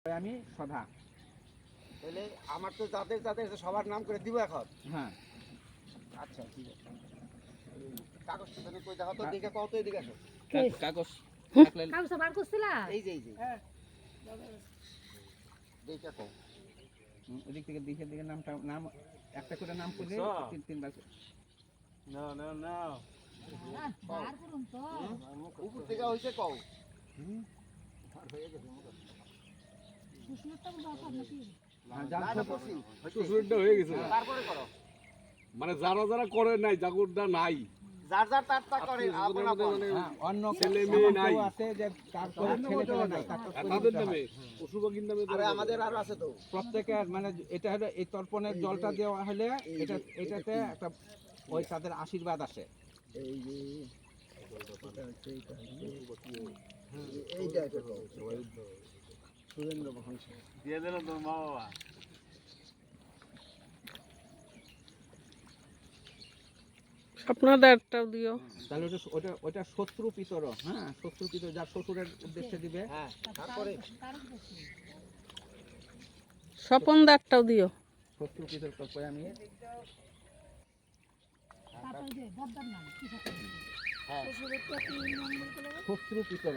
আমি সদা। তাহলে আমার তো যাদের যাদের সবার নাম করে দিব এখন। হ্যাঁ আচ্ছা ঠিক আছে। কাগজটা তাহলে কই দেখো তো, দেখে কত এদিকে আসো। কাগজ থাকলে কাগজ বার করছিলা? এই যে হ্যাঁ দেখে কও। ওদিক থেকে দিকে নামটা নাম একটা করে নাম করলে তিনবার না না না বার করুন তো। উপর থেকে হইছে কও। সুস্মিতা বল দরকার নাকি? সুসুরটা হয়ে গেছে তারপরে করো। মানে যারা যারা করে নাই জাগরটা নাই যার যার তারটা করে আপন আপন। অন্য ছেলে মেয়ে নাই আছে যে তারপরে ছেলে পেলে নাই তাদের নামে পশু পাখির নামে আরে আমাদের আরো আছে তো। প্রত্যেকের মানে এটা হলো এই তর্পণের জলটা দেওয়া হলে এটাতে একটা ওই তাদের আশীর্বাদ আসে। এই যে এইটা এটা কও। সুরেন্দ্র বংশ দিয়ে দিল তোর মা বাবা স্বপ্নদারটাও দিও। তাহলে ওটা শত্রু পিতর, হ্যাঁ শত্রু পিতর যার শ্বশুরের উদ্দেশ্যে দিবে। হ্যাঁ তারপরে স্বপনদারটাও দিও। শত্রু পিতর কই আমি তারপর যে বদ্দার নাম কি থাকে? হ্যাঁ শত্রু পিতর